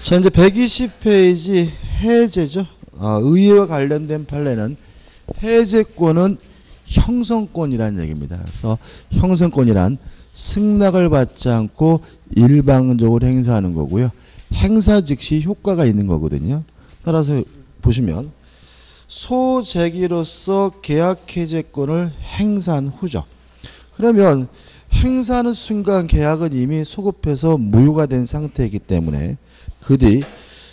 자, 이제 120페이지 해제죠. 의회와 관련된 판례는 해제권은 형성권이라는 얘기입니다. 그래서 형성권이란 승낙을 받지 않고 일방적으로 행사하는 거고요. 행사 즉시 효과가 있는 거거든요. 따라서 보시면 소재기로서 계약 해제권을 행사한 후죠. 그러면 행사하는 순간 계약은 이미 소급해서 무효가 된 상태이기 때문에 그 뒤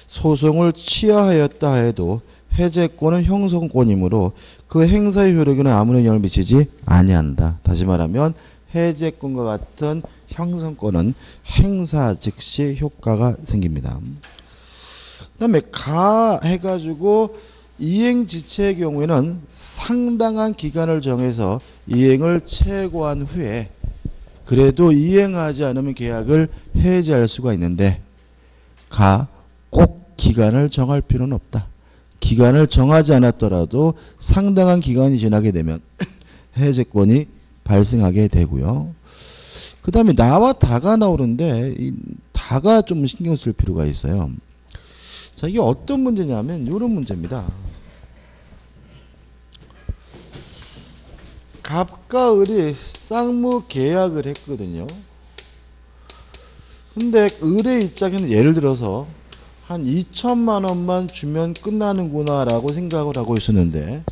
소송을 취하하였다 해도 해제권은 형성권이므로 그 행사의 효력에는 아무런 영향을 미치지 아니한다. 다시 말하면 해제권과 같은 형성권은 행사 즉시 효과가 생깁니다. 그 다음에 가 해가지고 이행지체의 경우에는 상당한 기간을 정해서 이행을 최고한 후에 그래도 이행하지 않으면 계약을 해제할 수가 있는데 가 꼭 기간을 정할 필요는 없다. 기간을 정하지 않았더라도 상당한 기간이 지나게 되면 해제권이 발생하게 되고요. 그 다음에 나와 다가 나오는데 이 다가 좀 신경 쓸 필요가 있어요. 자, 이게 어떤 문제냐면 이런 문제입니다. 갑과 을이 쌍무 계약을 했거든요. 근데 을의 입장에는 예를 들어서 한 2천만 원만 주면 끝나는구나 라고 생각을 하고 있었는데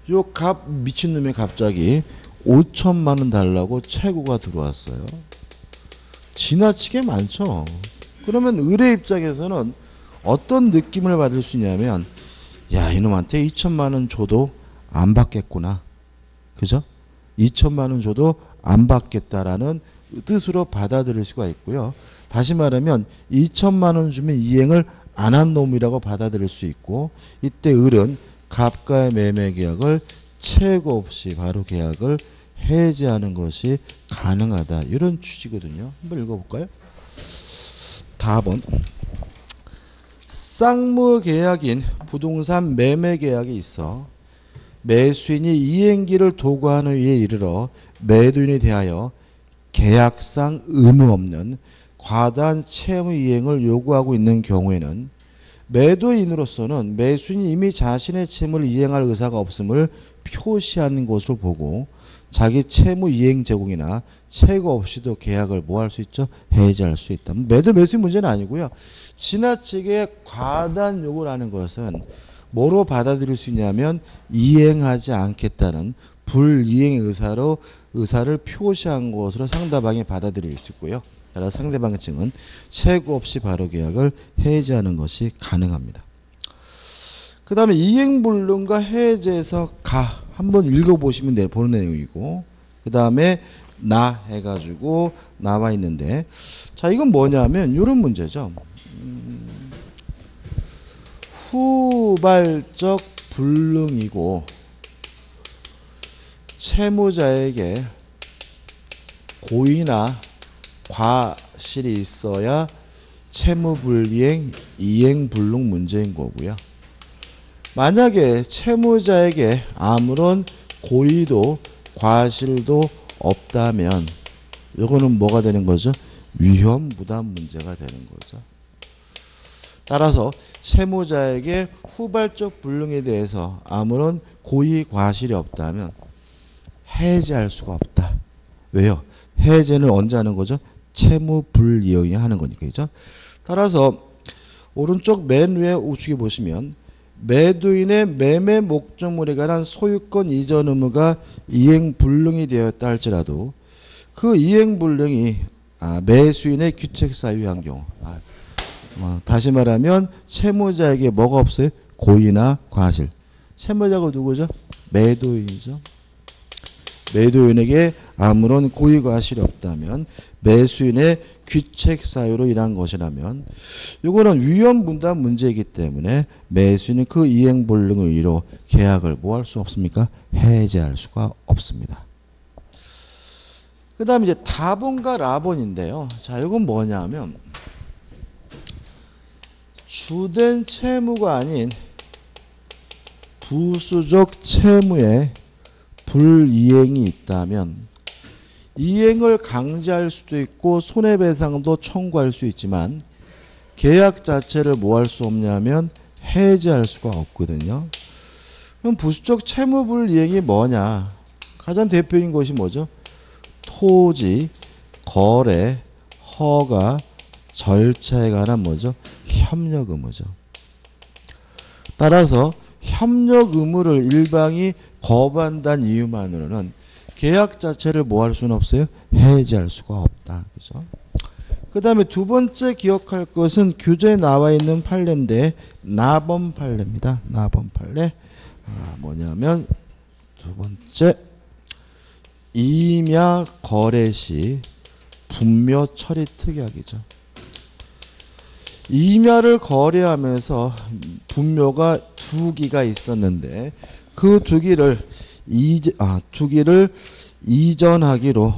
요 갑 미친놈이 갑자기 5천만 원 달라고 최고가 들어왔어요. 지나치게 많죠. 그러면 을의 입장에서는 어떤 느낌을 받을 수 있냐면 야, 이놈한테 2천만 원 줘도 안 받겠구나. 그죠? 2천만 원 줘도 안 받겠다라는 뜻으로 받아들일 수가 있고요. 다시 말하면 2천만 원 주면 이행을 안 한 놈이라고 받아들일 수 있고 이때 을은 갑과의 매매 계약을 최고 없이 바로 계약을 해제하는 것이 가능하다. 이런 취지거든요. 한번 읽어볼까요? 답은 쌍무 계약인 부동산 매매 계약이 있어 매수인이 이행기를 도구한 후에 이르러 매도인에 대하여 계약상 의무 없는 과다한 채무 이행을 요구하고 있는 경우에는 매도인으로서는 매수인이 이미 자신의 채무를 이행할 의사가 없음을 표시하는 것으로 보고 자기 채무 이행 제공이나 최고 없이도 계약을 뭐 할 수 있죠? 해제할 수 있다. 매수인 문제는 아니고요. 지나치게 과다한 요구를 하는 것은 뭐로 받아들일 수 있냐면 이행하지 않겠다는 불이행 의사를 표시한 것으로 상대방이 받아들일 수 있고요. 따라서 상대방의 증은 최고 없이 바로 계약을 해제하는 것이 가능합니다. 그 다음에 이행불능과 해제에서 가 한번 읽어보시면 보는 내용이고 그 다음에 나 해가지고 나와 있는데 자 이건 뭐냐면 이런 문제죠. 후발적 불능이고 채무자에게 고의나 과실이 있어야 채무불이행, 이행불능 문제인 거고요. 만약에 채무자에게 아무런 고의도 과실도 없다면 이거는 뭐가 되는 거죠? 위험 부담 문제가 되는 거죠. 따라서 채무자에게 후발적 불능에 대해서 아무런 고의 과실이 없다면 해제할 수가 없다. 왜요? 해제는 언제 하는 거죠? 채무 불이행이 하는 거니까. 그죠? 따라서 오른쪽 맨 위에 우측에 보시면 매도인의 매매 목적물에 관한 소유권 이전 의무가 이행 불능이 되었다 할지라도 그 이행 불능이 매수인의 규책 사유한 경우 다시 말하면 채무자에게 뭐가 없어요? 고의나 과실. 채무자가 누구죠? 매도인이죠. 매도인에게 아무런 고의 과실이 없다면 매수인의 규책 사유로 인한 것이라면 이거는 위험 분담 문제이기 때문에 매수인은 그 이행 불능의 의로 계약을 뭐 할 수 없습니까? 해제할 수가 없습니다. 그 다음에 이제 다본과 라본인데요. 자, 이건 뭐냐면 주된 채무가 아닌 부수적 채무에 불이행이 있다면 이행을 강제할 수도 있고 손해배상도 청구할 수 있지만 계약 자체를 뭐 할 수 없냐면 해지할 수가 없거든요. 그럼 부수적 채무불 이행이 뭐냐? 가장 대표인 것이 뭐죠? 토지, 거래, 허가, 절차에 관한 뭐죠? 협력 의무죠. 따라서 협력 의무를 일방이 거부한다는 이유만으로는 계약 자체를 뭐 할 수는 없어요? 해지할 수가 없다. 그죠? 그 다음에 두 번째 기억할 것은 교재에 나와 있는 판례인데 나범 판례입니다. 나범 판례. 뭐냐면 두 번째 임야 거래 시 분묘 처리 특약이죠. 임야를 거래하면서 분묘가 두 기가 있었는데 그 두 기를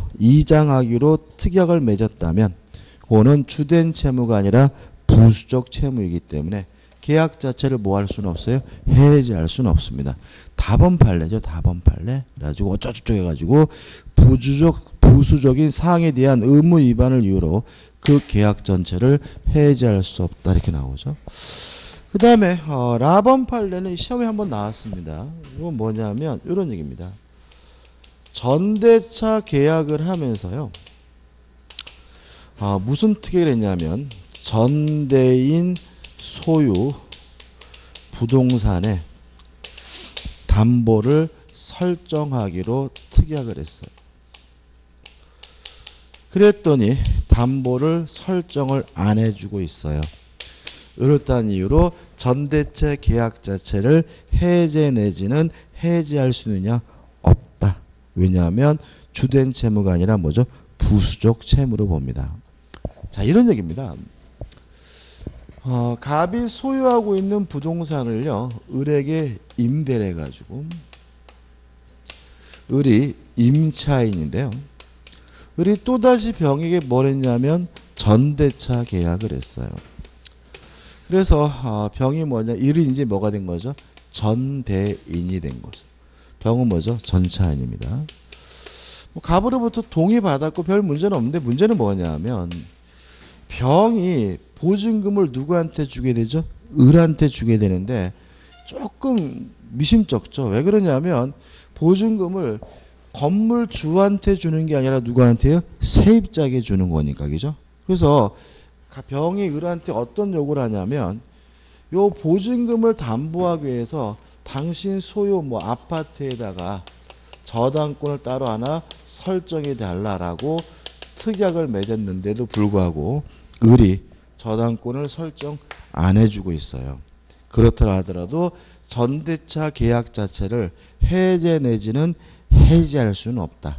이장하기로 특약을 맺었다면 그거는 주된 채무가 아니라 부수적 채무이기 때문에 계약 자체를 뭐 할 수는 없어요? 해지할 수는 없습니다. 다번 판례죠. 다번 판례. 그래가지고 어쩌고저쩌고 해가지고 부수적인 사항에 대한 의무 위반을 이유로 그 계약 전체를 해지할 수 없다. 이렇게 나오죠. 그 다음에 라번 판례는 시험에 한번 나왔습니다. 이건 뭐냐면 이런 얘기입니다. 전대차 계약을 하면서요. 무슨 특약을 했냐면 전대인 소유 부동산에 담보를 설정하기로 특약을 했어요. 그랬더니 담보를 설정을 안 해주고 있어요. 이렇다는 이유로 전대차 계약 자체를 해제 내지는 해지할 수 있느냐? 없다. 왜냐하면 주된 채무가 아니라 뭐죠? 부수적 채무로 봅니다. 자, 이런 얘기입니다. 갑이 소유하고 있는 부동산을요, 을에게 임대를 해가지고, 을이 임차인인데요. 을이 또다시 병에게 뭘 했냐면 전대차 계약을 했어요. 그래서 병이 뭐냐, 을이 이제 뭐가 된 거죠? 전대인이 된 거죠. 병은 뭐죠? 전차인입니다. 갑으로부터 동의받았고 별 문제는 없는데 문제는 뭐냐면 병이 보증금을 누구한테 주게 되죠? 을한테 주게 되는데 조금 미심쩍죠. 왜 그러냐면 보증금을 건물주한테 주는 게 아니라 누구한테요? 세입자에게 주는 거니까. 그죠? 그래서 병이 을한테 어떤 요구를 하냐면 요 보증금을 담보하기 위해서 당신 소유 뭐 아파트에다가 저당권을 따로 하나 설정해 달라라고 특약을 맺었는데도 불구하고 을이 저당권을 설정 안 해주고 있어요. 그렇더라 하더라도 전대차 계약 자체를 해제 내지는 해지할 수는 없다.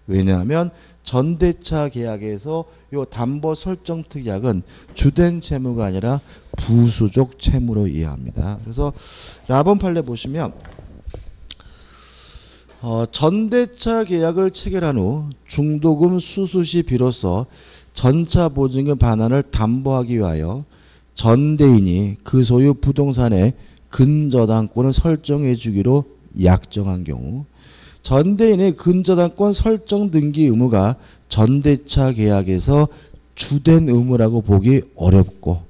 왜냐하면 전대차 계약에서 요 담보 설정 특약은 주된 채무가 아니라 부수적 채무로 이해합니다. 그래서 라번 판례 보시면 전대차 계약을 체결한 후 중도금 수수 시 비로소 전차 보증금 반환을 담보하기 위하여 전대인이 그 소유 부동산의 근저당권을 설정해 주기로 약정한 경우 전대인의 근저당권 설정 등기 의무가 전대차 계약에서 주된 의무라고 보기 어렵고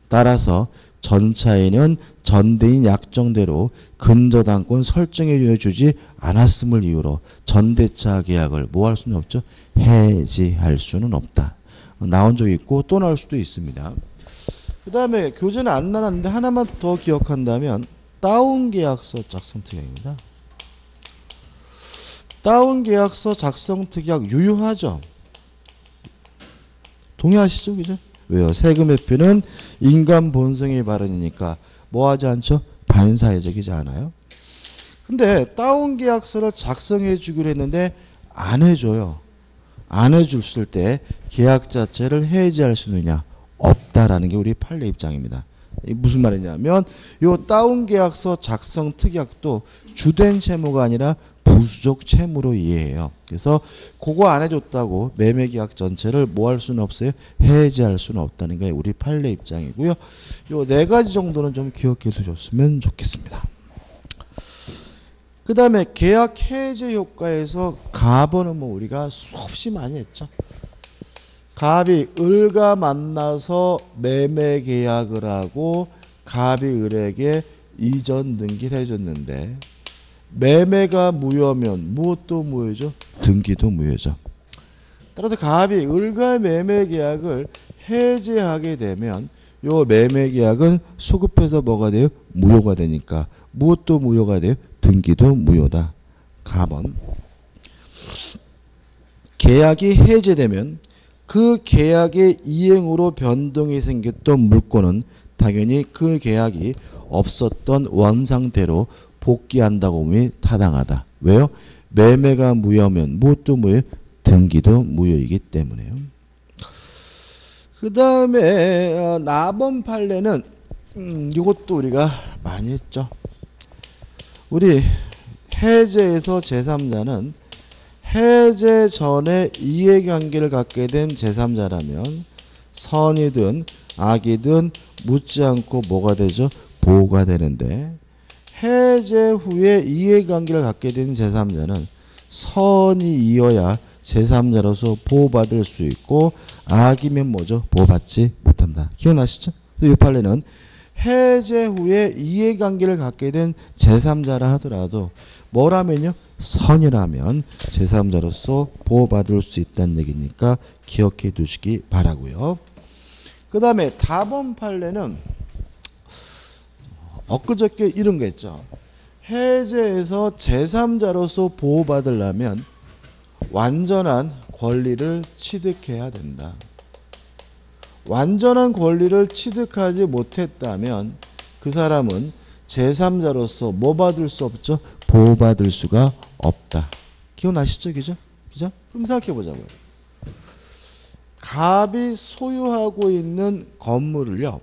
따라서 전차인은 전대인 약정대로 근저당권 설정해 주지 않았음을 이유로 전대차 계약을 뭐 할 수는 없죠? 해지할 수는 없다. 나온 적이 있고 또 나올 수도 있습니다. 그 다음에 교재는 안 나왔는데 하나만 더 기억한다면 다운계약서 작성 특약입니다. 다운계약서 작성 특약 유효하죠? 동의하시죠? 그죠? 왜요? 세금 회피는 인간 본성의 발언이니까 뭐 하지 않죠? 반사회적이지 않아요? 근데 다운계약서를 작성해 주기로 했는데 안 해줘요. 안 해줬을 때 계약 자체를 해지할 수 있느냐? 없다라는 게 우리 판례 입장입니다. 무슨 말이냐면 요 다운계약서 작성 특약도 주된 채무가 아니라 부수적 채무로 이해해요. 그래서 그거 안 해줬다고 매매계약 전체를 뭐 할 수는 없어요? 해지할 수는 없다는 게 우리 판례 입장이고요. 요 네 가지 정도는 좀 기억해 두셨으면 좋겠습니다. 그 다음에 계약 해제 효과에서 가번은 뭐 우리가 수없이 많이 했죠. 갑이 을과 만나서 매매 계약을 하고 갑이 을에게 이전 등기를 해줬는데 매매가 무효면 무엇도 무효죠? 등기도 무효죠. 따라서 갑이 을과의 매매 계약을 해제하게 되면 요 매매 계약은 소급해서 뭐가 돼요? 무효가 되니까 무엇도 무효가 돼요? 등기도 무효다. 갑은 계약이 해제되면 그 계약의 이행으로 변동이 생겼던 물건은 당연히 그 계약이 없었던 원상태로 복귀한다고 보면 타당하다. 왜요? 매매가 무효면 무엇도 무효? 등기도 무효이기 때문에요. 그 다음에 나번 판례는 이것도 우리가 많이 했죠. 우리 해제에서 제3자는 해제 전에 이해관계를 갖게 된 제3자라면 선이든 악이든 묻지 않고 뭐가 되죠? 보호가 되는데 해제 후에 이해관계를 갖게 된 제3자는 선이 이어야 제3자로서 보호받을 수 있고 악이면 뭐죠? 보호받지 못한다. 기억나시죠? 이 판례는 해제 후에 이해관계를 갖게 된 제3자라 하더라도 뭐라면요? 선이라면 제3자로서 보호받을 수 있다는 얘기니까 기억해 두시기 바라고요. 그 다음에 다번 판례는 엊그저께 이런 거 했죠. 해제에서 제3자로서 보호받으려면 완전한 권리를 취득해야 된다. 완전한 권리를 취득하지 못했다면 그 사람은 제3자로서 뭐 받을 수 없죠? 보호받을 수가 없다. 기억나시죠? 그죠? 그죠? 그럼 생각해 보자고요. 갑이 소유하고 있는 건물을요,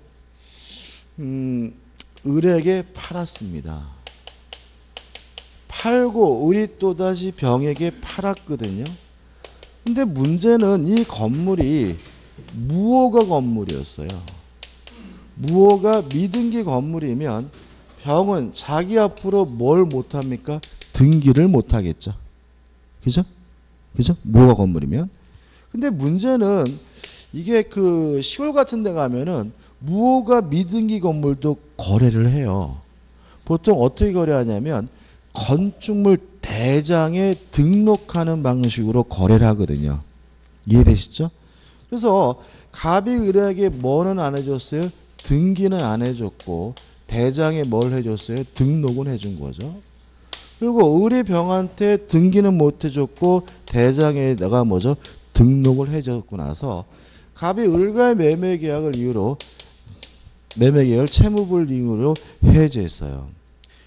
을에게 팔았습니다. 팔고 을이 또다시 병에게 팔았거든요. 근데 문제는 이 건물이 무허가 건물이었어요. 무허가 미등기 건물이면 병은 자기 앞으로 뭘 못합니까? 등기를 못하겠죠. 그죠? 그죠? 무허가 건물이면. 근데 문제는 이게 그 시골 같은 데 가면은 무허가 미등기 건물도 거래를 해요. 보통 어떻게 거래하냐면 건축물 대장에 등록하는 방식으로 거래를 하거든요. 이해되시죠? 그래서 갑이 을에게 뭐는 안 해줬어요? 등기는 안 해줬고 대장에 뭘 해줬어요? 등록은 해준 거죠. 그리고 을이 병한테 등기는 못 해줬고 대장에다가 뭐죠? 등록을 해줬고 나서 갑이 을과의 매매 계약을 이유로 매매 계약을 채무불 이유로 해제했어요.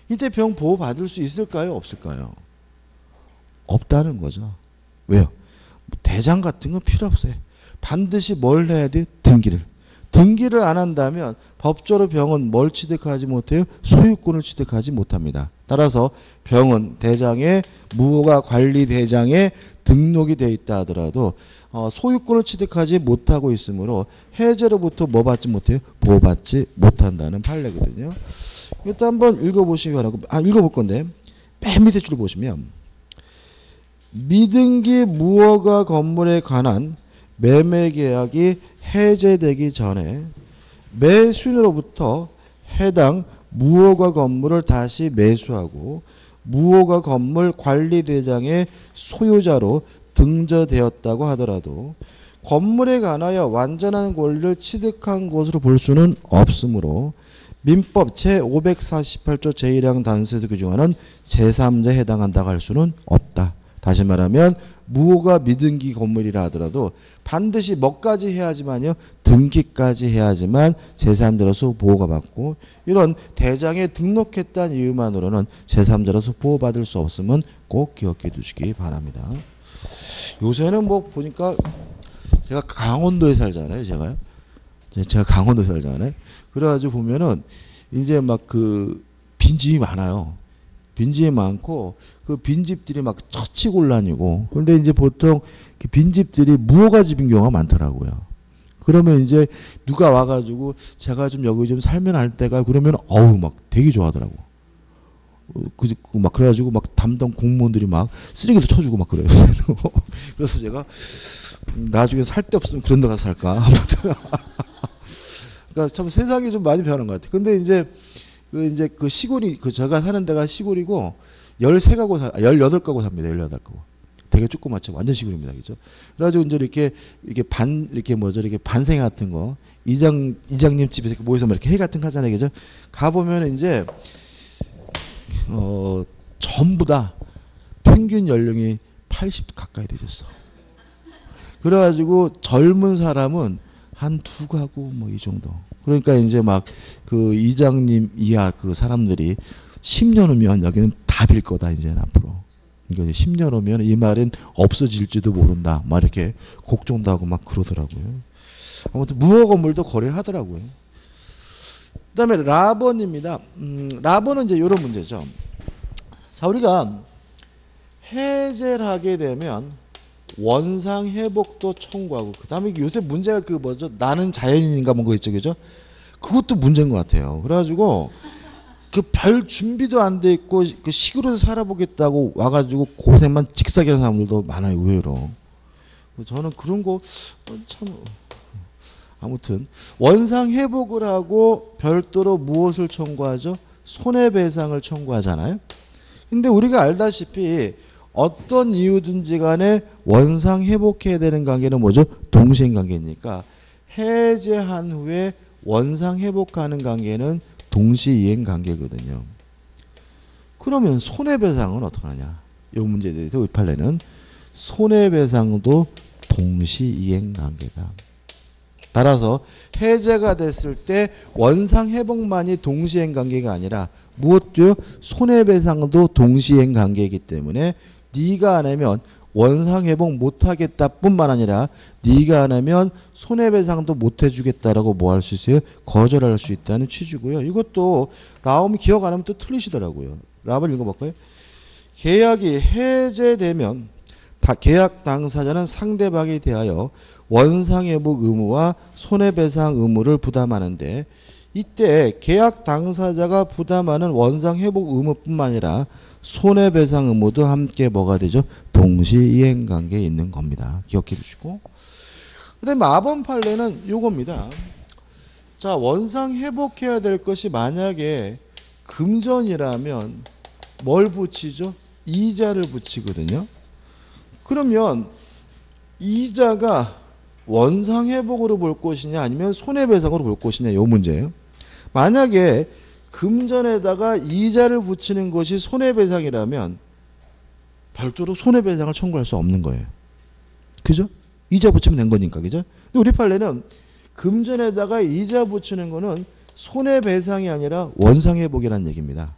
이때 병 보호받을 수 있을까요? 없을까요? 없다는 거죠. 왜요? 대장 같은 건 필요 없어요. 반드시 뭘 해야 돼? 등기를. 등기를 안 한다면 법적으로 병은 뭘 취득하지 못해요? 소유권을 취득하지 못합니다. 따라서 병은 대장에 무허가 관리 대장에 등록이 되어 있다 하더라도 소유권을 취득하지 못하고 있으므로 해제로부터 뭐 받지 못해요? 보호받지 못한다는 판례거든요. 일단 한번 읽어보시기 바라고, 읽어볼 건데 맨 밑에 줄 보시면 미등기 무허가 건물에 관한 매매 계약이 해제되기 전에 매수인으로부터 해당 무허가 건물을 다시 매수하고 무허가 건물 관리대장의 소유자로 등재되었다고 하더라도 건물에 관하여 완전한 권리를 취득한 것으로 볼 수는 없으므로 민법 제548조 제1항 단수에서 규정하는 제3자에 해당한다고 할 수는 없다. 다시 말하면 무허가 미등기 건물이라 하더라도 반드시 뭐까지 해야지만요? 등기까지 해야지만 제3자로서 보호가 받고 이런 대장에 등록했다는 이유만으로는 제3자로서 보호받을 수 없음은 꼭 기억해 두시기 바랍니다. 요새는 뭐 보니까 제가 강원도에 살잖아요. 제가 강원도에 살잖아요. 그래가지고 보면은 이제 막 그 빈집이 많아요. 빈집이 많고 그 빈집들이 막 처치곤란이고 그런데 이제 보통 빈집들이 무허가 집인 경우가 많더라고요. 그러면 이제 누가 와가지고 제가 좀 여기 좀 살면 할 때가 그러면 어우 막 되게 좋아하더라고. 막 그래가지고 막 담당 공무원들이 막 쓰레기도 쳐주고 막 그래요. 그래서 제가 나중에 살 데 없으면 그런 데 가서 살까. 아무튼 그러니까 참 세상이 좀 많이 변한 것 같아요. 근데 이제 그 시골이 제가 사는 데가 시골이고 13가구 18가구 삽니다. 18가구. 되게 조그맣죠. 완전 시골입니다. 그죠? 그래가지고 이제 이렇게 이렇게 반생 같은 거 이장님 집에서 모여서 막 이렇게 회 같은 거 하잖아요. 그죠? 가보면 이제 전부 다 평균 연령이 80 가까이 되셨어. 그래가지고 젊은 사람은 한 2가구 뭐 이 정도. 그러니까 이제 막 그 이장님 이하 그 사람들이 10년 후면 여기는 다 빌 거다 이제 앞으로. 그러니까 10년 후면 이 말은 없어질지도 모른다. 막 이렇게 걱정도 하고 막 그러더라고요. 아무튼 무허 건물도 거래를 하더라고요. 그다음에 라번입니다. 라번은 이제 이런 문제죠. 자, 우리가 해제를 하게 되면 원상 회복도 청구하고 그다음에 요새 문제가 그 뭐죠? 나는 자연인인가 뭔가 있죠, 그죠? 그것도 문제인 것 같아요. 그래가지고 그 별 준비도 안 돼 있고 그 시골에서 살아보겠다고 와가지고 고생만 직사게 하는 사람들도 많아요, 의외로. 저는 그런 거 참. 아무튼 원상 회복을 하고 별도로 무엇을 청구하죠? 손해배상을 청구하잖아요. 근데 우리가 알다시피 어떤 이유든지 간에 원상 회복해야 되는 관계는 뭐죠? 동시행 관계니까 해제한 후에 원상 회복하는 관계는 동시이행 관계거든요. 그러면 손해배상은 어떻게 하냐? 이 문제에 대해서 우리 판례는 손해배상도 동시이행 관계다. 따라서 해제가 됐을 때 원상 회복만이 동시행 관계가 아니라 무엇도요? 손해배상도 동시행 관계이기 때문에 네가 안 하면 원상 회복 못하겠다 뿐만 아니라 네가 안 하면 손해배상도 못 해주겠다라고 뭐 할 수 있어요? 거절할 수 있다는 취지고요. 이것도 나오면 기억 안 하면 또 틀리시더라고요. 라번 읽어볼까요? 계약이 해제되면 계약 당사자는 상대방에 대하여 원상회복 의무와 손해배상 의무를 부담하는데 이때 계약 당사자가 부담하는 원상회복 의무뿐만 아니라 손해배상 의무도 함께 뭐가 되죠? 동시이행 관계에 있는 겁니다. 기억해 두시고. 그 다음에 마번 판례는 요겁니다. 자, 원상회복해야 될 것이 만약에 금전이라면 뭘 붙이죠? 이자를 붙이거든요. 그러면 이자가 원상회복으로 볼 것이냐 아니면 손해배상으로 볼 것이냐 요 문제예요. 만약에 금전에다가 이자를 붙이는 것이 손해배상이라면 별도로 손해배상을 청구할 수 없는 거예요. 그죠? 이자 붙이면 된 거니까. 그죠? 근데 우리 판례는 금전에다가 이자 붙이는 거는 손해배상이 아니라 원상회복이라는 얘기입니다.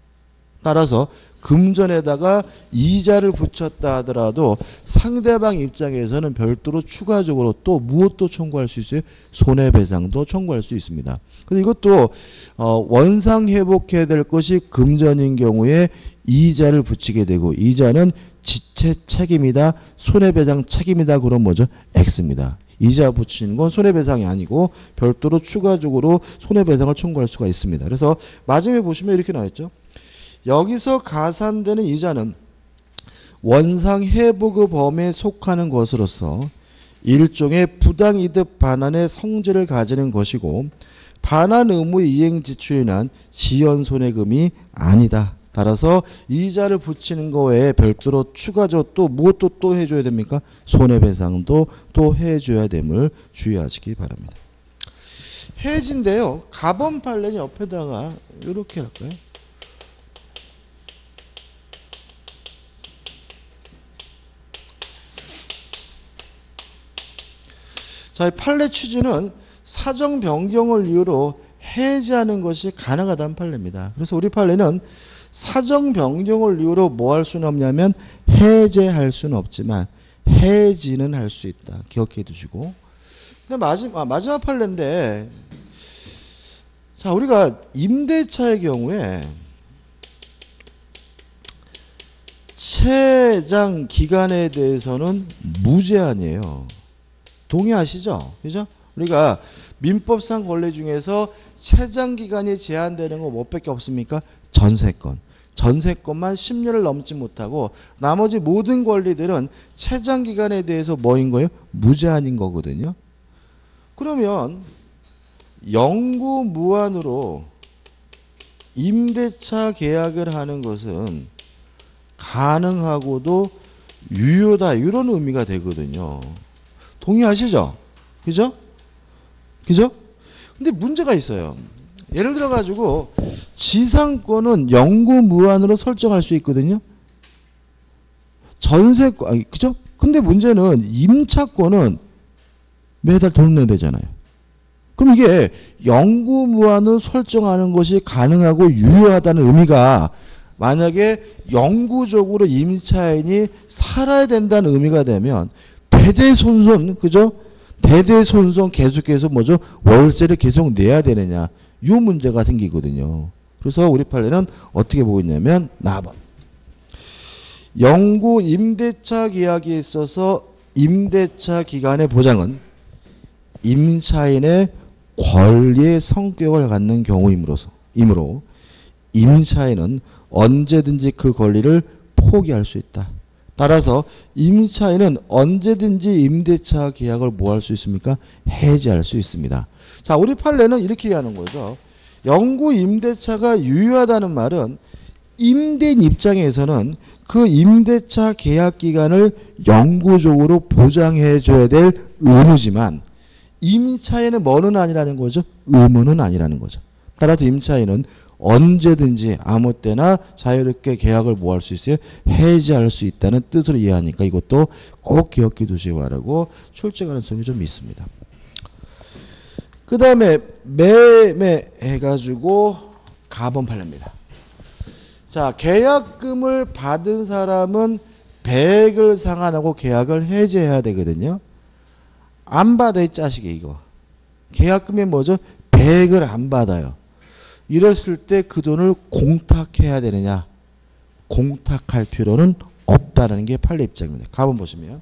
따라서 금전에다가 이자를 붙였다 하더라도 상대방 입장에서는 별도로 추가적으로 또 무엇도 청구할 수 있어요? 손해배상도 청구할 수 있습니다. 근데 이것도 원상회복해야 될 것이 금전인 경우에 이자를 붙이게 되고 이자는 지체 책임이다, 손해배상 책임이다. 그럼 뭐죠? X입니다. 이자 붙이는 건 손해배상이 아니고 별도로 추가적으로 손해배상을 청구할 수가 있습니다. 그래서 마지막에 보시면 이렇게 나와있죠. 여기서 가산되는 이자는 원상회복의 범위에 속하는 것으로서 일종의 부당이득 반환의 성질을 가지는 것이고 반환 의무 이행 지출에 인한 지연손해금이 아니다. 따라서 이자를 붙이는 거 외에 별도로 추가적으로 또 무엇도 또 해줘야 됩니까? 손해배상도 또 해줘야 됨을 주의하시기 바랍니다. 해지인데요. 가번 판례는 옆에다가 이렇게 할까요? 자, 판례 취지는 사정 변경을 이유로 해지하는 것이 가능하다는 판례입니다. 그래서 우리 판례는 사정 변경을 이유로 뭐 할 수는 없냐면 해제할 수는 없지만 해지는 할 수 있다. 기억해 두시고. 근데 마지막 판례인데, 자, 우리가 임대차의 경우에 채장 기간에 대해서는 무제한이에요. 동의하시죠? 그죠? 우리가 민법상 권리 중에서 채장 기간이 제한되는 거 몇 밖에 없습니까? 전세권. 전세권만 10년을 넘지 못하고 나머지 모든 권리들은 최장 기간에 대해서 뭐인 거예요? 무제한인 거거든요. 그러면 영구 무한으로 임대차 계약을 하는 것은 가능하고도 유효다 이런 의미가 되거든요. 동의하시죠? 그죠? 그죠? 근데 문제가 있어요. 예를 들어 가지고 지상권은 영구 무한으로 설정할 수 있거든요. 전세권 그죠? 근데 문제는 임차권은 매달 돈 내야 되잖아요. 그럼 이게 영구 무한으로 설정하는 것이 가능하고 유효하다는 의미가 만약에 영구적으로 임차인이 살아야 된다는 의미가 되면 대대손손 그죠? 대대손손 계속해서 뭐죠? 월세를 계속 내야 되느냐 이 문제가 생기거든요. 그래서 우리 판례는 어떻게 보고 있냐면 나번 영구 임대차 계약에 있어서 임대차 기간의 보장은 임차인의 권리의 성격을 갖는 경우이므로 임차인은 언제든지 그 권리를 포기할 수 있다. 따라서 임차인은 언제든지 임대차 계약을 뭐 할 수 있습니까? 해지할 수 있습니다. 자, 우리 판례는 이렇게 하는 거죠. 영구 임대차가 유효하다는 말은 임대인 입장에서는 그 임대차 계약 기간을 영구적으로 보장해 줘야 될 의무지만 임차인은 뭐는 아니라는 거죠? 의무는 아니라는 거죠. 따라서 임차인은 언제든지 아무 때나 자유롭게 계약을 뭐 할 수 있어요? 해지할 수 있다는 뜻으로 이해하니까 이것도 꼭 기억해 두시기 바라고 출제 가능성이 좀 있습니다. 그 다음에 매매 해가지고 가번 판례입니다. 자, 계약금을 받은 사람은 100을 상환하고 계약을 해지해야 되거든요. 안 받아 이 자식이 이거. 계약금이 뭐죠? 100을 안 받아요. 이랬을 때 그 돈을 공탁해야 되느냐? 공탁할 필요는 없다는 게 판례 입장입니다. 가본 보시면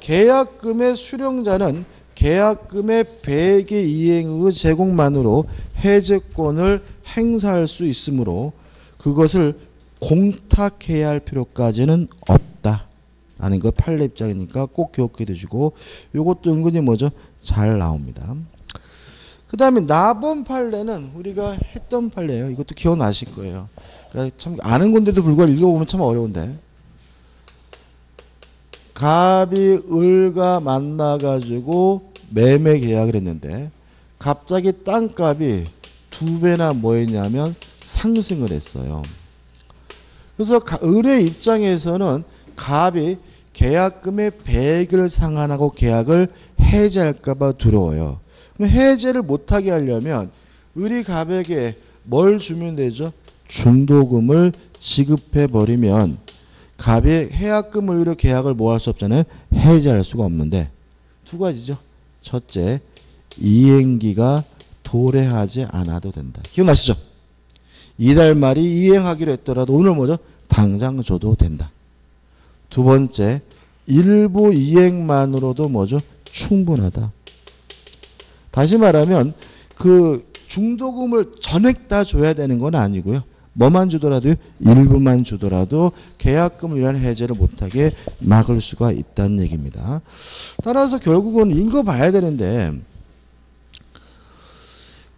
계약금의 수령자는 계약금의 100의 이행의 제공만으로 해제권을 행사할 수 있으므로 그것을 공탁해야 할 필요까지는 없다라는 거 판례 입장이니까 꼭 기억해 두시고 이것도 은근히 뭐죠? 잘 나옵니다. 그 다음에 나번 판례는 우리가 했던 판례예요. 이것도 기억나실 거예요. 그러니까 참 아는 건데도 불구하고 읽어보면 참 어려운데 갑이 을과 만나가지고 매매 계약을 했는데 갑자기 땅값이 2배나 뭐 했냐면 상승을 했어요. 그래서 을의 입장에서는 갑이 계약금의 100을 상환하고 계약을 해지할까봐 두려워요. 그럼 해제를 못하게 하려면 을이 갑에게 뭘 주면 되죠? 중도금을 지급해버리면 갑이 해약금을 의로 계약을 뭐 할 수 없잖아요? 해지할 수가 없는데 두 가지죠. 첫째, 이행기가 도래하지 않아도 된다. 기억나시죠? 이달 말이 이행하기로 했더라도 오늘 뭐죠? 당장 줘도 된다. 두 번째, 일부 이행만으로도 뭐죠? 충분하다. 다시 말하면 그 중도금을 전액 다 줘야 되는 건 아니고요. 뭐만 주더라도 일부만 주더라도 계약금을 위한 해제를 못하게 막을 수가 있다는 얘기입니다. 따라서 결국은 읽어봐야 되는데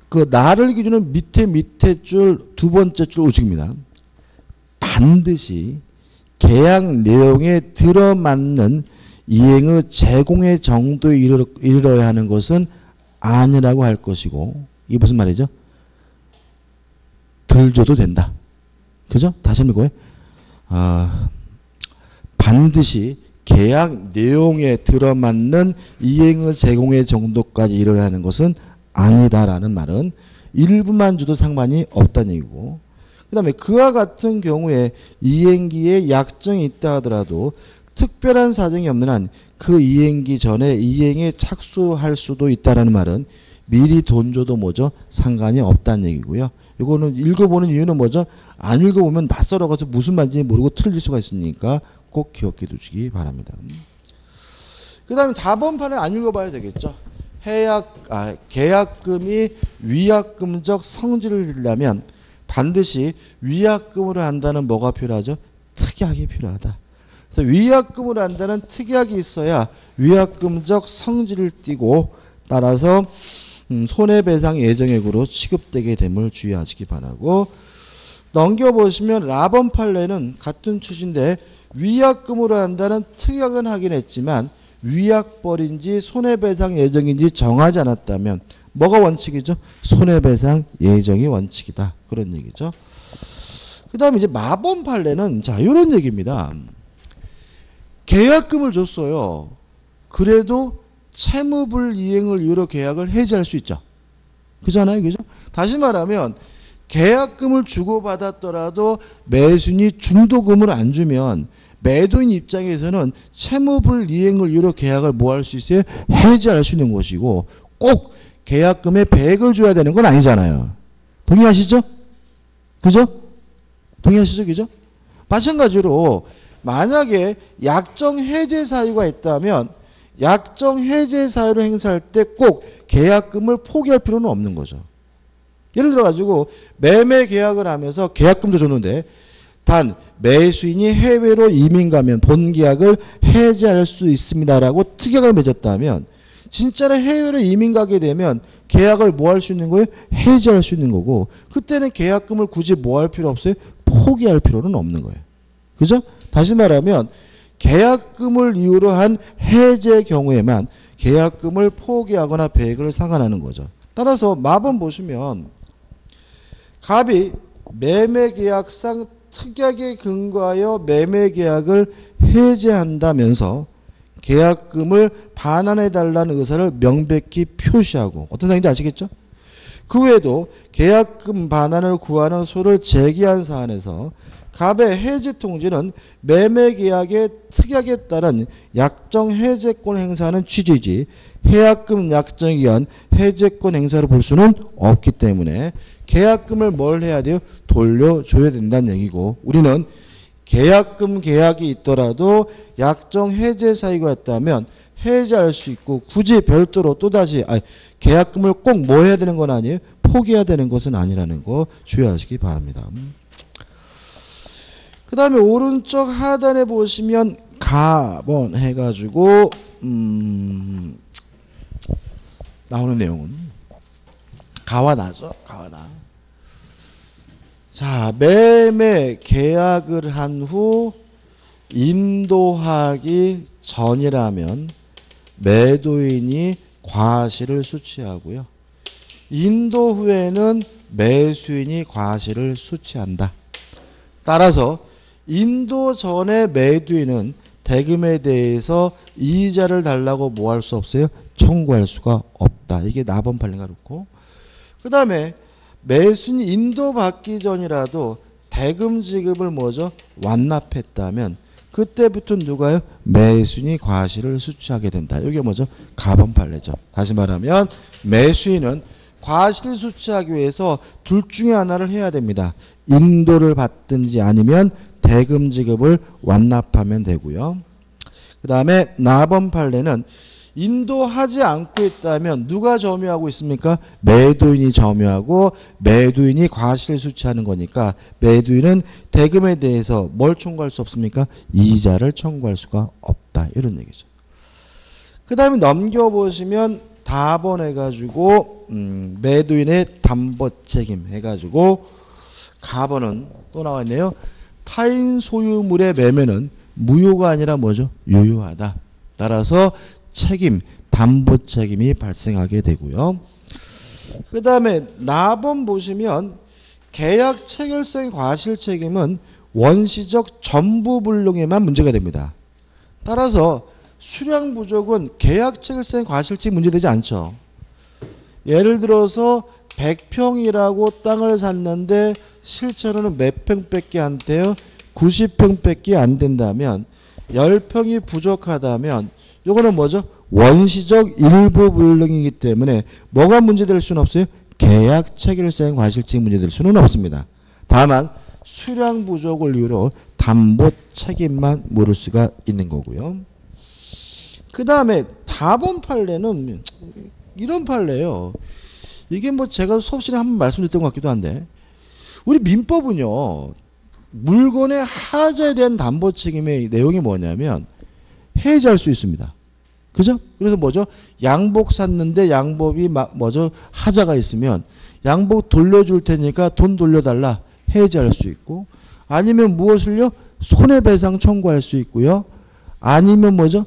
그 나를 기준으로 밑에 줄 두 번째 줄 우측입니다. 반드시 계약 내용에 들어맞는 이행의 제공의 정도에 이르러야 하는 것은 아니라고 할 것이고 이게 무슨 말이죠? 덜 줘도 된다. 그죠? 다시 한번 읽어요. 반드시 계약 내용에 들어맞는 이행의 제공의 정도까지 이르러야 하는 것은 아니다라는 말은 일부만 줘도 상관이 없다는 얘기고 그 다음에 그와 같은 경우에 이행기에 약정이 있다 하더라도 특별한 사정이 없는 한 그 이행기 전에 이행에 착수할 수도 있다라는 말은 미리 돈 줘도 뭐죠? 상관이 없다는 얘기고요. 이거는 읽어보는 이유는 뭐죠? 안 읽어보면 낯설어가서 무슨 말인지 모르고 틀릴 수가 있으니까 꼭 기억해 두시기 바랍니다. 그 다음에 4번판은 안 읽어봐야 되겠죠. 계약금이 위약금적 성질을 이루려면 반드시 위약금으로 한다는 뭐가 필요하죠? 특약이 필요하다. 그래서 위약금으로 한다는 특약이 있어야 위약금적 성질을 띠고 따라서 손해배상 예정액으로 취급되게 됨을 주의하시기 바라고, 넘겨보시면 라번 판례는 같은 취지인데 위약금으로 한다는 특약은 하긴 했지만 위약벌인지 손해배상 예정인지 정하지 않았다면 뭐가 원칙이죠? 손해배상 예정이 원칙이다. 그런 얘기죠. 그 다음에 이제 마번 판례는 자, 이런 얘기입니다. 계약금을 줬어요. 그래도 채무불이행을 이유로 계약을 해지할 수 있죠. 그잖아요. 그죠? 다시 말하면 계약금을 주고받았더라도 매수인이 중도금을 안 주면 매도인 입장에서는 채무불이행을 이유로 계약을 뭐 할 수 있어요? 해지할 수 있는 것이고, 꼭 계약금의 100을 줘야 되는 건 아니잖아요. 동의하시죠? 그죠? 동의하시죠? 그죠? 마찬가지로 만약에 약정 해제 사유가 있다면 약정 해제 사유로 행사할 때 꼭 계약금을 포기할 필요는 없는 거죠. 예를 들어 가지고 매매 계약을 하면서 계약금도 줬는데 단 매수인이 해외로 이민 가면 본 계약을 해지할 수 있습니다라고 특약을 맺었다면 진짜로 해외로 이민 가게 되면 계약을 뭐 할 수 있는 거예요? 해지할 수 있는 거고, 그때는 계약금을 굳이 뭐 할 필요 없어요? 포기할 필요는 없는 거예요. 그죠? 다시 말하면 계약금을 이유로 한 해제 경우에만 계약금을 포기하거나 배액을 상환하는 거죠. 따라서 마번 보시면 갑이 매매계약상 특약에 근거하여 매매계약을 해제한다면서 계약금을 반환해달라는 의사를 명백히 표시하고, 어떤 상황인지 아시겠죠? 그 외에도 계약금 반환을 구하는 소를 제기한 사안에서 갑의 해지 통지는 매매계약의 특약에 따른 약정 해제권 행사하는 취지이지 계약금 약정에 의한 해제권 행사로 볼 수는 없기 때문에 계약금을 뭘 해야 돼요? 돌려줘야 된다는 얘기고, 우리는 계약금 계약이 있더라도 약정 해제 사유가 있다면 해제할 수 있고 굳이 별도로 또다시 계약금을 꼭 뭐 해야 되는 건 아니에요? 포기해야 되는 것은 아니라는 거 주의하시기 바랍니다. 그 다음에 오른쪽 하단에 보시면 가번 해가지고 나오는 내용은 가와 나죠. 가와 나. 자, 매매 계약을 한 후 인도하기 전이라면 매도인이 과실을 수취하고요. 인도 후에는 매수인이 과실을 수취한다. 따라서 인도 전에 매도인은 대금에 대해서 이자를 달라고 뭐 할 수 없어요? 청구할 수가 없다. 이게 나번 판례가 그렇고, 그 다음에 매수인이 인도 받기 전이라도 대금 지급을 뭐죠? 완납했다면 그때부터 누가요? 매수인이 과실을 수취하게 된다. 이게 뭐죠? 가번 판례죠. 다시 말하면 매수인은 과실 수취하기 위해서 둘 중에 하나를 해야 됩니다. 인도를 받든지 아니면 대금 지급을 완납하면 되고요. 그 다음에 나번 판례는 인도하지 않고 있다면 누가 점유하고 있습니까? 매도인이 점유하고 매도인이 과실을 수취하는 거니까 매도인은 대금에 대해서 뭘 청구할 수 없습니까? 이자를 청구할 수가 없다. 이런 얘기죠. 그 다음에 넘겨보시면 다번 해가지고 매도인의 담보 책임 해가지고 가번은 또 나왔네요. 타인 소유물의 매매는 무효가 아니라 뭐죠? 유효하다. 따라서 책임, 담보 책임이 발생하게 되고요. 그 다음에 나번 보시면 계약 체결성의 과실 책임은 원시적 전부 불능에만 문제가 됩니다. 따라서 수량 부족은 계약 체결성의 과실 책임 문제되지 않죠. 예를 들어서 100평이라고 땅을 샀는데 실제로는 몇 평밖에 안 돼요? 90평밖에 안 된다면 10평이 부족하다면 이거는 뭐죠? 원시적 일부 불능이기 때문에 뭐가 문제될 수는 없어요? 계약 체결성 과실책임 문제될 수는 없습니다. 다만 수량 부족을 이유로 담보 책임만 물을 수가 있는 거고요. 그 다음에 다번 판례는 이런 판례예요. 이게 뭐 제가 수업 시간에 한번 말씀드렸던 것 같기도 한데 우리 민법은요. 물건의 하자에 대한 담보 책임의 내용이 뭐냐면 해지할 수 있습니다. 그죠? 그래서 뭐죠? 양복 샀는데 양복이 뭐죠? 하자가 있으면 양복 돌려줄 테니까 돈 돌려달라. 해지할 수 있고, 아니면 무엇을요? 손해배상 청구할 수 있고요. 아니면 뭐죠?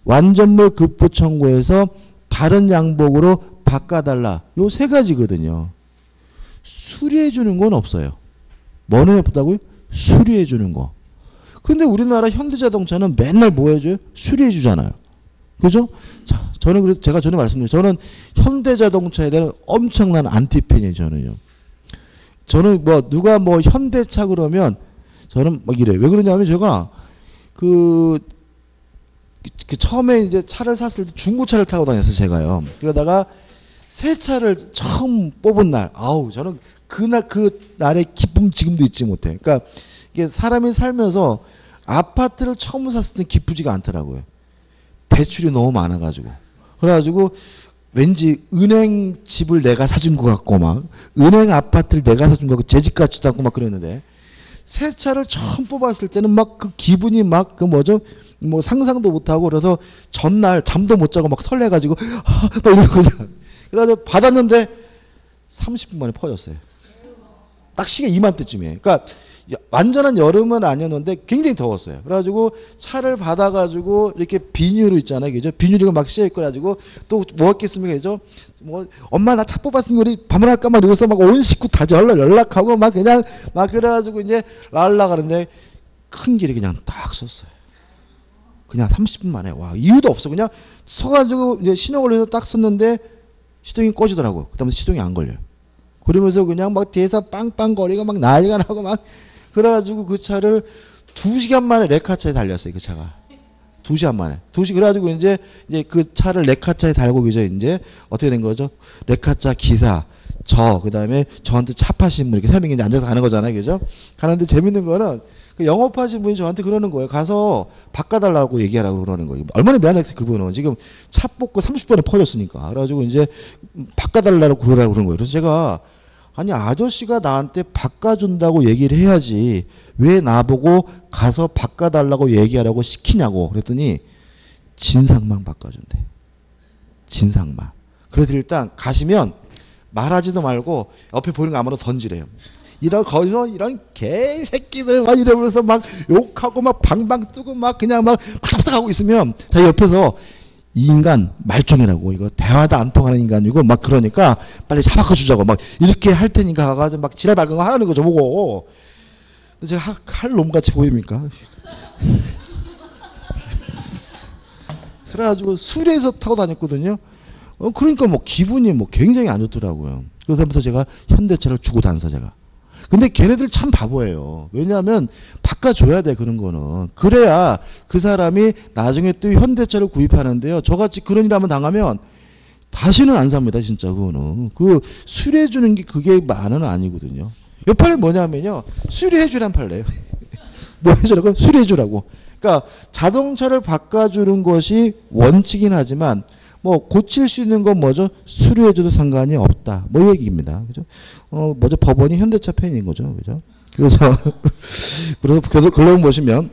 완전물 급부 청구해서 다른 양복으로 바꿔달라. 요 세 가지거든요. 수리해 주는 건 없어요. 뭐는 없다고요? 수리해 주는 거. 근데 우리나라 현대자동차는 맨날 뭐 해줘요? 수리해 주잖아요. 그죠? 자, 저는 그래서 제가 전에 말씀드렸죠. 저는 현대자동차에 대한 엄청난 안티팬이에요. 저는 뭐 누가 뭐 현대차 그러면 저는 막 이래요. 왜 그러냐면 제가 그 처음에 이제 차를 샀을 때 중고차를 타고 다녔어요. 제가요. 그러다가 새 차를 처음 뽑은 날, 아우 저는 그날의 기쁨 지금도 잊지 못해. 그러니까 이게 사람이 살면서 아파트를 처음 샀을 때 기쁘지가 않더라고요. 대출이 너무 많아가지고. 그래가지고 왠지 은행 집을 내가 사준 것 같고 막 은행 아파트를 내가 사준 것 같고 제 집 같지도 않고 막 그랬는데 새 차를 처음 뽑았을 때는 막 그 기분이 막 그 뭐죠? 뭐 상상도 못하고 그래서 전날 잠도 못 자고 막 설레가지고 막 이러고 그래가지고 받았는데 30분 만에 퍼졌어요. 딱 시계 이맘때쯤이에요. 그러니까 완전한 여름은 아니었는데 굉장히 더웠어요. 그래가지고 차를 받아가지고 이렇게 비닐로 있잖아요. 그죠? 비닐이가 막 씌어있고 그래가지고 또 뭐 했겠습니까? 그죠? 뭐 엄마 나 차 뽑았으니 우리 반말할까 막 이러면서 막 온 식구 다 연락하고 막 그냥 막 그래가지고 이제 날라가는데 큰 길이 그냥 딱 섰어요. 그냥 30분 만에. 와, 이유도 없어. 그냥 서가지고 이제 신호를 해서 딱 섰는데 시동이 꺼지더라고요. 그 다음에 시동이 안 걸려요. 그러면서 그냥 막 뒤에서 빵빵거리고 막 난리가 나고 막 그래가지고 그 차를 2시간 만에 레카차에 달렸어요. 그 차가 2시간 만에. 그래가지고 이제 그 차를 레카차에 달고 이제 어떻게 된 거죠? 레카차 기사, 그다음에 저한테 차 파신 분 이렇게 3명이 이제 앉아서 가는 거잖아요. 그죠? 가는데 재밌는 거는 그 영업하신 분이 저한테 그러는 거예요. 가서 바꿔달라고 얘기하라고 그러는 거예요. 얼마나 미안했어요. 그분은 지금 차 뽑고 30번에 퍼졌으니까. 그래가지고 이제 바꿔달라고 그러라고 그러는 거예요. 그래서 제가 아니 아저씨가 나한테 바꿔준다고 얘기를 해야지 왜 나보고 가서 바꿔달라고 얘기하라고 시키냐고 그랬더니 진상만 바꿔준대. 진상만. 그래서 일단 가시면 말하지도 말고 옆에 보이는 거 아무나 던지래요. 거기서 이런 개새끼들 막 이러면서 막 욕하고 막 방방 뜨고 막 그냥 막 팍팍 하고 있으면 자 옆에서 이 인간 말종이라고 이거 대화도 안 통하는 인간이고 막 그러니까 빨리 차 바꿔주자고 막 이렇게 할 테니까 가가지고 막 지랄 밝은 거 하라는 거죠 보고. 근데 제가 할 놈같이 보입니까? 그래가지고 수리해서 타고 다녔거든요. 그러니까 뭐 기분이 뭐 굉장히 안 좋더라고요. 그래서부터 제가 현대차를 주고 다녔어 제가. 근데 걔네들 참 바보예요. 왜냐하면 바꿔줘야 돼 그런 거는. 그래야 그 사람이 나중에 또 현대차를 구입하는데요. 저같이 그런 일 한번 당하면 다시는 안 삽니다. 진짜 그거는. 그 수리해주는 게 그게 만은 아니거든요. 요 판례 뭐냐면요. 수리해주란 판례예요. 뭐 해주라고? 수리해주라고. 그러니까 자동차를 바꿔주는 것이 원칙이긴 하지만 뭐 고칠 수 있는 건 뭐죠? 수리해줘도 상관이 없다. 뭐 얘기입니다. 그죠? 뭐죠? 법원이 현대차 팬인 거죠. 그죠? 그래서 결론 보시면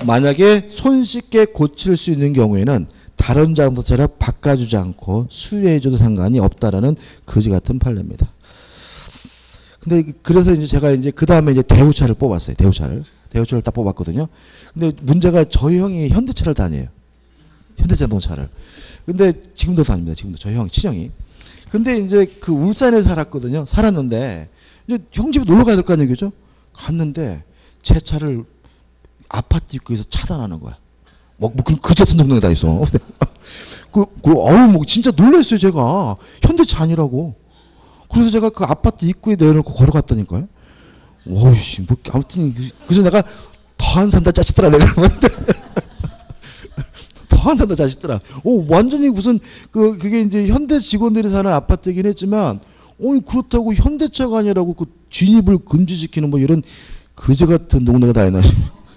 만약에 손쉽게 고칠 수 있는 경우에는 다른 자동차를 바꿔주지 않고 수리해줘도 상관이 없다라는 거지 같은 판례입니다. 근데 그래서 이제 제가 이제 그 다음에 이제 대우차를 뽑았어요. 대우차를 딱 뽑았거든요. 근데 문제가 저희 형이 현대차를 다녀요. 현대자동차를. 근데 지금도 다닙니다. 지금도 저희 형 친형이. 근데 이제 그 울산에 살았거든요. 살았는데 이제 형 집에 놀러 가야 될 거 아니에요, 그죠? 갔는데 제 차를 아파트 입구에서 차단하는 거야. 뭐 그 같은 동네가 다 있어. 뭐 진짜 놀랐어요, 제가. 현대차 아니라고. 그래서 제가 그 아파트 입구에 내려놓고 걸어갔다니까요. 오이씨, 뭐 아무튼 그래서 내가 더 안 산다 짜치더라 내가. 더 안 산다 자식들아. 완전히 무슨 그게 이제 현대 직원들이 사는 아파트이긴 했지만 그렇다고 현대차가 아니라고 그 진입을 금지시키는 뭐 이런 거지 같은 동네가 다 있나.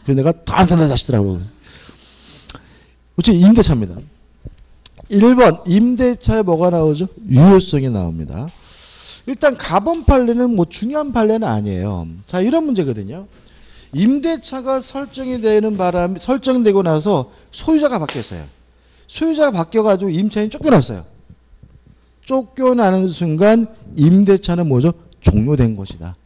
그래서 내가 더 안 산다 자식들하고. 어째 임대차입니다. 1번 임대차에 뭐가 나오죠? 유효성이 나옵니다. 일단 가번 판례는 뭐 중요한 판례는 아니에요. 자, 이런 문제거든요. 임대차가 설정되고 나서 소유자가 바뀌었어요. 소유자가 바뀌어가지고 임차인이 쫓겨났어요. 쫓겨나는 순간 임대차는 뭐죠? 종료된 것이다.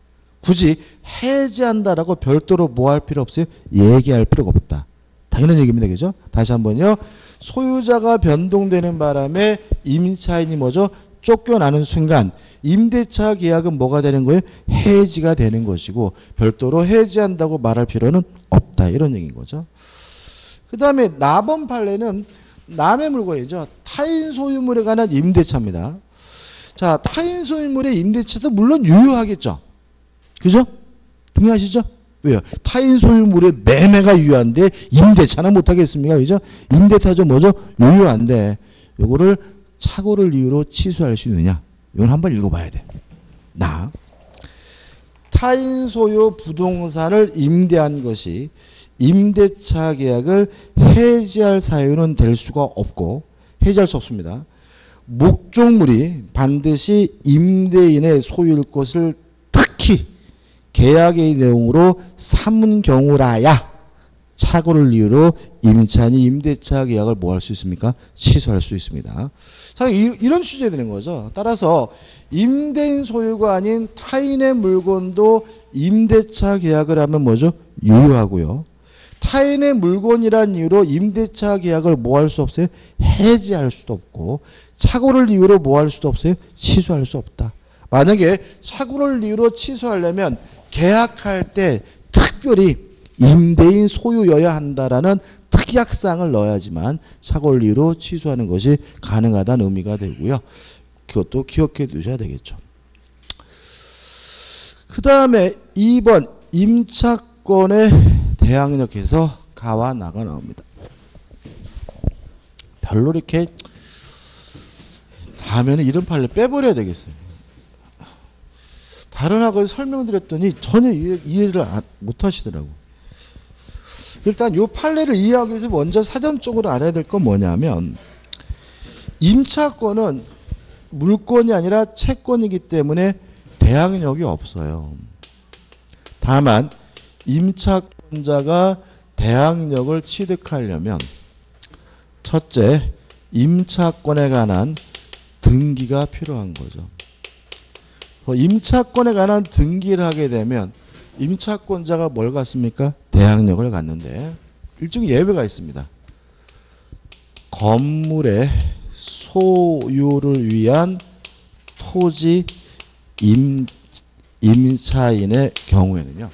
굳이 해지한다라고 별도로 뭐 할 필요 없어요? 얘기할 필요가 없다. 당연한 얘기입니다. 그죠? 다시 한번요. 소유자가 변동되는 바람에 임차인이 뭐죠? 쫓겨나는 순간 임대차 계약은 뭐가 되는 거예요? 해지가 되는 것이고 별도로 해지한다고 말할 필요는 없다. 이런 얘기인 거죠. 그 다음에 나번 판례는 남의 물건이죠. 타인 소유물에 관한 임대차입니다. 자, 타인 소유물의 임대차도 물론 유효하겠죠. 그죠? 동의하시죠? 왜요? 타인 소유물의 매매가 유효한데 임대차는 못하겠습니까? 그죠? 임대차죠 뭐죠? 유효한데 요거를 착오를 이유로 취소할 수 있느냐? 이건 한번 읽어봐야 돼. 타인 소유 부동산을 임대한 것이 임대차 계약을 해지할 사유는 될 수가 없고 해지할 수 없습니다. 목적물이 반드시 임대인의 소유일 것을 특히 계약의 내용으로 삼은 경우라야 착오를 이유로 임차인이 임대차 계약을 뭐 할 수 있습니까? 취소할 수 있습니다. 자, 이런 취지가 되는 거죠. 따라서 임대인 소유가 아닌 타인의 물건도 임대차 계약을 하면 뭐죠? 유효하고요. 타인의 물건이란 이유로 임대차 계약을 뭐 할 수 없어요? 해지할 수도 없고 착오를 이유로 뭐 할 수도 없어요? 취소할 수 없다. 만약에 착오를 이유로 취소하려면 계약할 때 특별히 임대인 소유여야 한다라는 특약사항을 넣어야지만 착오를 이유로 취소하는 것이 가능하다는 의미가 되고요. 그것도 기억해 두셔야 되겠죠. 그 다음에 2번 임차권의 대항력에서 가와 나가 나옵니다. 별로 이렇게 다음에는 이런 판례 빼버려야 되겠어요. 다른 학을 설명드렸더니 전혀 이해를 못 하시더라고. 일단 이 판례를 이해하기 위해서 먼저 사전적으로 알아야 될 건 뭐냐면 임차권은 물권이 아니라 채권이기 때문에 대항력이 없어요. 다만 임차권자가 대항력을 취득하려면 첫째, 임차권에 관한 등기가 필요한 거죠. 임차권에 관한 등기를 하게 되면 임차권자가 뭘 갖습니까? 대항력을 갖는데 일종의 예외가 있습니다. 건물의 소유를 위한 토지 임차인의 경우에는요.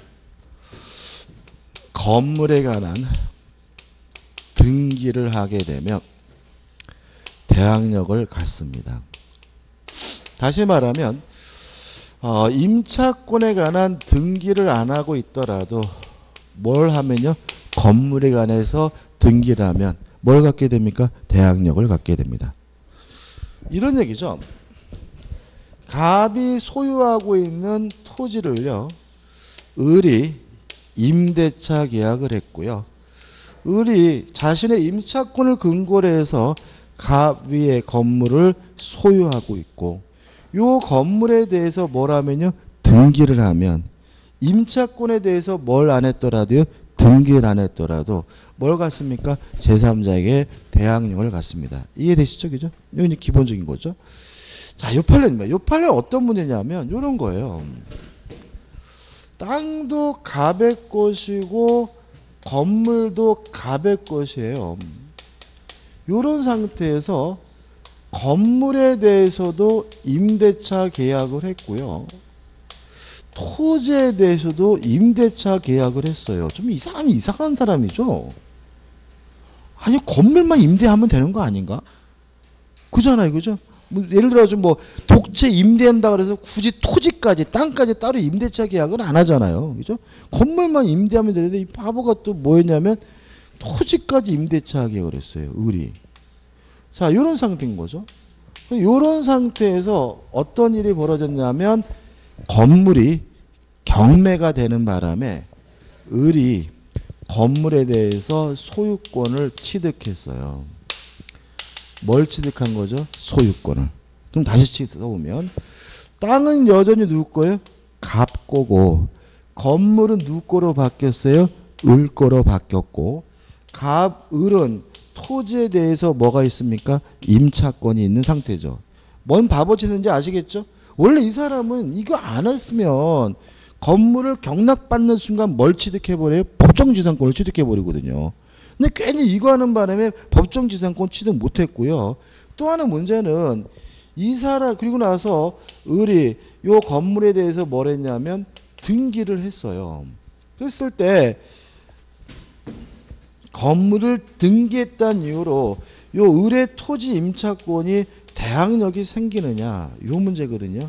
건물에 관한 등기를 하게 되면 대항력을 갖습니다. 다시 말하면 임차권에 관한 등기를 안 하고 있더라도 뭘 하면요? 건물에 관해서 등기를 하면 뭘 갖게 됩니까? 대항력을 갖게 됩니다. 이런 얘기죠. 갑이 소유하고 있는 토지를요. 을이 임대차 계약을 했고요. 을이 자신의 임차권을 근거로 해서 갑 위의 건물을 소유하고 있고 요 건물에 대해서 뭘 하면요? 등기를 하면 임차권에 대해서 뭘 안 했더라도요? 등기를 안 했더라도 뭘 갖습니까? 제3자에게 대항력을 갖습니다. 이해되시죠? 그죠? 이건 기본적인 거죠. 자, 요 판례입니다. 요 판례는 어떤 문제냐면 요런 거예요. 땅도 갑의 것이고 건물도 갑의 것이에요. 요런 상태에서 건물에 대해서도 임대차 계약을 했고요. 토지에 대해서도 임대차 계약을 했어요. 좀 이상한 사람이죠. 아니 건물만 임대하면 되는 거 아닌가? 그잖아요, 그죠? 뭐 예를 들어서 뭐 독채 임대한다 그래서 굳이 토지까지 땅까지 따로 임대차 계약은 안 하잖아요, 그죠? 건물만 임대하면 되는데 이 바보가 또 뭐였냐면 토지까지 임대차 계약을 했어요, 을이. 자, 이런 상태인 거죠. 이런 상태에서 어떤 일이 벌어졌냐면 건물이 경매가 되는 바람에 을이 건물에 대해서 소유권을 취득했어요. 뭘 취득한 거죠? 소유권을. 그럼 다시 써보면 땅은 여전히 누구 거예요? 갑 거고 건물은 누구 거로 바뀌었어요? 을 거로 바뀌었고 갑, 을은 토지에 대해서 뭐가 있습니까? 임차권이 있는 상태죠. 뭔 바보짓인지 아시겠죠? 원래 이 사람은 이거 안 했으면 건물을 경락받는 순간 뭘 취득해버려요? 법정지상권을 취득해버리거든요. 근데 괜히 이거 하는 바람에 법정지상권 취득 못했고요. 또 하나 문제는 이 사람 그리고 나서 을이 요 건물에 대해서 뭘 했냐면 등기를 했어요. 그랬을 때 건물을 등기했다는 이유로 요 을의 토지 임차권이 대항력이 생기느냐 요 문제거든요.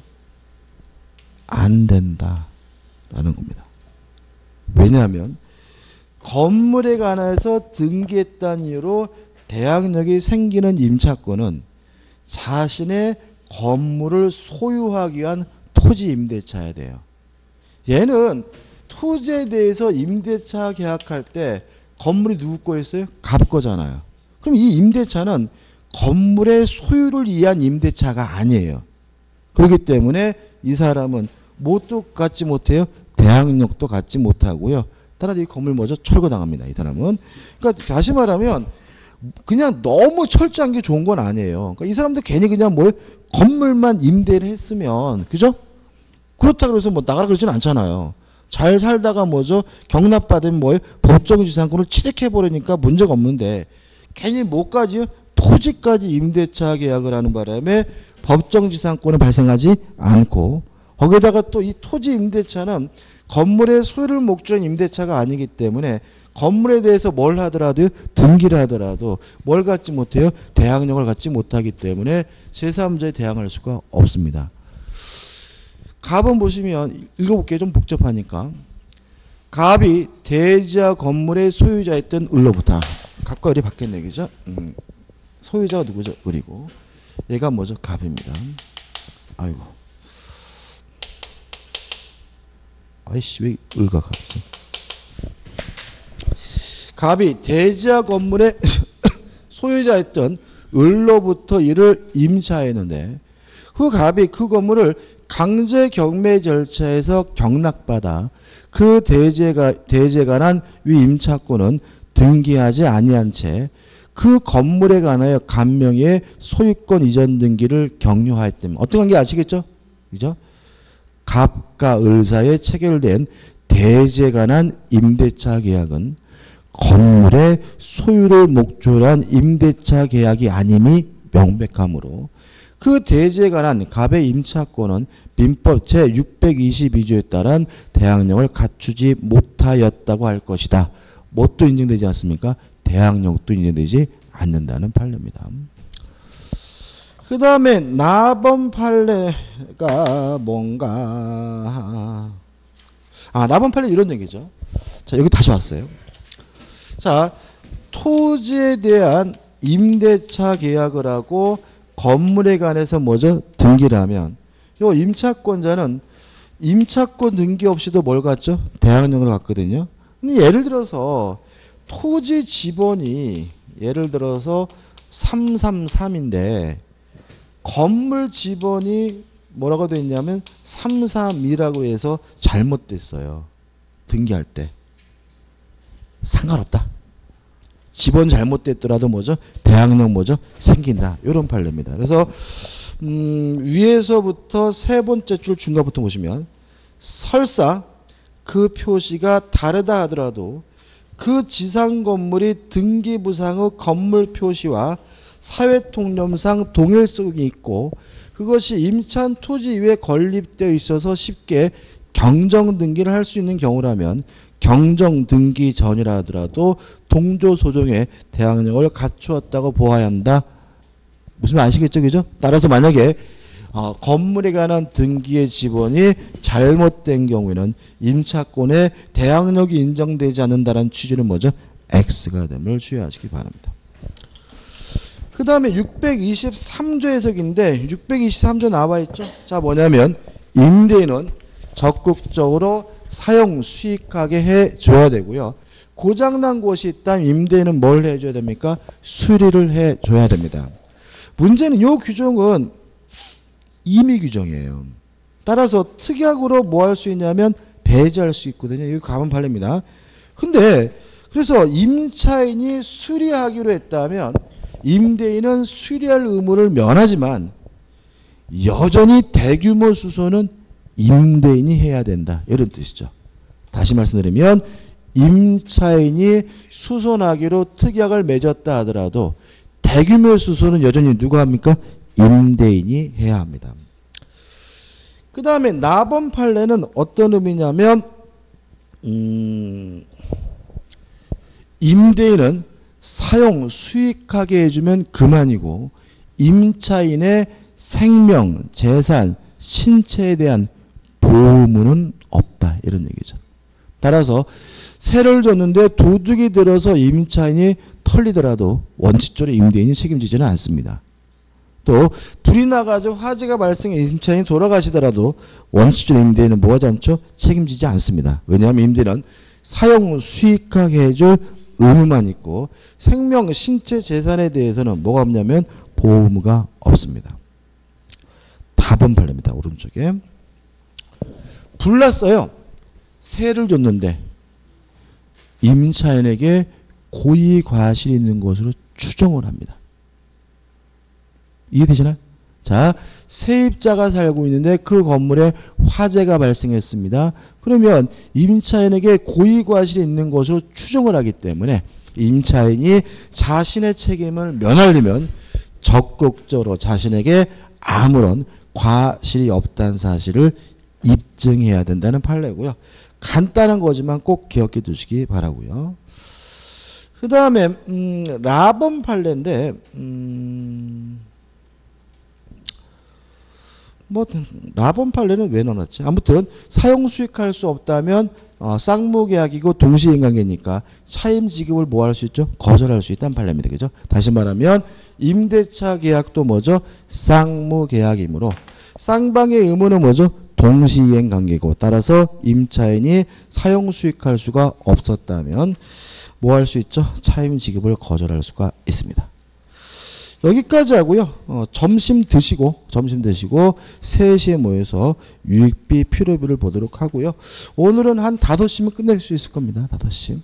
안 된다라는 겁니다. 왜냐하면 건물에 관해서 등기했다는 이유로 대항력이 생기는 임차권은 자신의 건물을 소유하기 위한 토지 임대차여야 돼요. 얘는 토지에 대해서 임대차 계약할 때 건물이 누구 거였어요? 갑 거잖아요. 그럼 이 임대차는 건물의 소유를 위한 임대차가 아니에요. 그렇기 때문에 이 사람은 뭣도 갖지 못해요? 대항력도 갖지 못하고요. 따라서 이 건물 뭐죠? 철거당합니다. 이 사람은. 그러니까 다시 말하면 그냥 너무 철저한 게 좋은 건 아니에요. 그러니까 이 사람도 괜히 그냥 뭐 건물만 임대를 했으면 그죠? 그렇다고 해서 뭐 나가라 그러지는 않잖아요. 잘 살다가 뭐죠? 경납받으면 뭐예요? 법정지상권을 취득해버리니까 문제가 없는데 괜히 뭐까지요? 토지까지 임대차 계약을 하는 바람에 법정지상권은 발생하지 않고 거기다가 또 이 토지 임대차는 건물의 소유를 목적인 임대차가 아니기 때문에 건물에 대해서 뭘 하더라도 등기를 하더라도 뭘 갖지 못해요? 대항력을 갖지 못하기 때문에 제3자에 대항할 수가 없습니다. 갑은 보시면 읽어볼게요. 좀 복잡하니까. 갑이 대지와 건물의 소유자였던 을로부터 갑과 을이 바뀌는 얘기죠. 소유자가 누구죠? 을이고 얘가 뭐죠? 갑입니다. 아이고 아이씨 왜 을과 갑이지? 갑이 대지와 건물의 소유자였던 을로부터 이를 임차했는데 그 갑이 그 건물을 강제 경매 절차에서 경락받아 그 대지에 관한 위 임차권은 등기하지 아니한 채 그 건물에 관하여 간명의 소유권 이전 등기를 격려하였다면 어떤 관계 아시겠죠? 그죠? 갑과 을 사이에 체결된 대지에 관한 임대차 계약은 건물의 소유를 목적으로 한 임대차 계약이 아님이 명백하므로 그 대지에 관한 갑의 임차권은 민법 제622조에 따른 대항력을 갖추지 못하였다고 할 것이다. 뭣도 인정되지 않습니까? 대항력도 인정되지 않는다는 판례입니다. 그 다음에 나번 판례가 뭔가 나번 판례 이런 얘기죠. 자 여기 다시 왔어요. 자 토지에 대한 임대차 계약을 하고 건물에 관해서 뭐죠? 등기를 하면 요 임차권자는 임차권 등기 없이도 뭘 갖죠? 대항력을 갖거든요. 근데 예를 들어서 토지 지번이 예를 들어서 333인데 건물 지번이 뭐라고 되어 있냐면 33이라고 해서 잘못됐어요. 등기할 때. 상관없다. 지번 잘못됐더라도 뭐죠? 대항력 뭐죠? 생긴다. 이런 판례입니다. 그래서 위에서부터 세 번째 줄 중간부터 보시면 설사 그 표시가 다르다 하더라도 그 지상 건물이 등기부상의 건물 표시와 사회통념상 동일성이 있고 그것이 임차한 토지 위에 건립되어 있어서 쉽게 경정등기를 할 수 있는 경우라면 경정등기 전이라 하더라도 동조소정의 대항력을 갖추었다고 보아야 한다. 무슨 말 아시겠죠? 그죠? 따라서 만약에 건물에 관한 등기의 지번이 잘못된 경우에는 임차권의 대항력이 인정되지 않는다는 취지는 뭐죠? X가 됨을 주의하시기 바랍니다. 그 다음에 623조 해석인데 623조 나와 있죠. 자 뭐냐면 임대인은 적극적으로 사용 수익하게 해줘야 되고요. 고장난 곳이 있다면 임대인은 뭘 해줘야 됩니까? 수리를 해줘야 됩니다. 문제는 이 규정은 임의 규정이에요. 따라서 특약으로 뭐 할 수 있냐면 배제할 수 있거든요. 이거 가문 판례입니다. 근데 그래서 임차인이 수리하기로 했다면 임대인은 수리할 의무를 면하지만 여전히 대규모 수소는 임대인이 해야 된다. 이런 뜻이죠. 다시 말씀드리면 임차인이 수선하기로 특약을 맺었다 하더라도 대규모 수소는 여전히 누가 합니까? 임대인이 해야 합니다. 그 다음에 나번 판례는 어떤 의미냐면 임대인은 사용 수익하게 해주면 그만이고 임차인의 생명, 재산, 신체에 대한 보호문은 없다. 이런 얘기죠. 따라서 세를 줬는데 도둑이 들어서 임차인이 털리더라도 원칙적으로 임대인이 책임지지는 않습니다. 또 불이 나가지고 화재가 발생해 임차인이 돌아가시더라도 원칙적으로 임대인은 뭐하지 않죠? 책임지지 않습니다. 왜냐하면 임대인은 사용 수익하게 해줄 의무만 있고 생명, 신체, 재산에 대해서는 뭐가 없냐면 보호의무가 없습니다. 다번 판례입니다. 오른쪽에 불났어요. 세를 줬는데 임차인에게 고의 과실이 있는 것으로 추정을 합니다. 이해되시나요? 자, 세입자가 살고 있는데 그 건물에 화재가 발생했습니다. 그러면 임차인에게 고의 과실이 있는 것으로 추정을 하기 때문에 임차인이 자신의 책임을 면하려면 적극적으로 자신에게 아무런 과실이 없다는 사실을 입증해야 된다는 판례고요. 간단한 거지만 꼭 기억해 두시기 바라고요. 그 다음에 라번 판례인데 뭐 라번 판례는 왜 넣어놨지? 아무튼 사용 수익할 수 없다면 쌍무계약이고 동시인관계니까 차임 지급을 뭐 할 수 있죠? 거절할 수 있다는 판례입니다. 그죠? 다시 말하면 임대차 계약도 뭐죠? 쌍무계약이므로 쌍방의 의무는 뭐죠? 동시이행 관계고 따라서 임차인이 사용 수익할 수가 없었다면 뭐 할 수 있죠? 차임 지급을 거절할 수가 있습니다. 여기까지 하고요. 점심 드시고 3시에 모여서 유익비 필요비를 보도록 하고요. 오늘은 한 5시면 끝낼 수 있을 겁니다. 5시.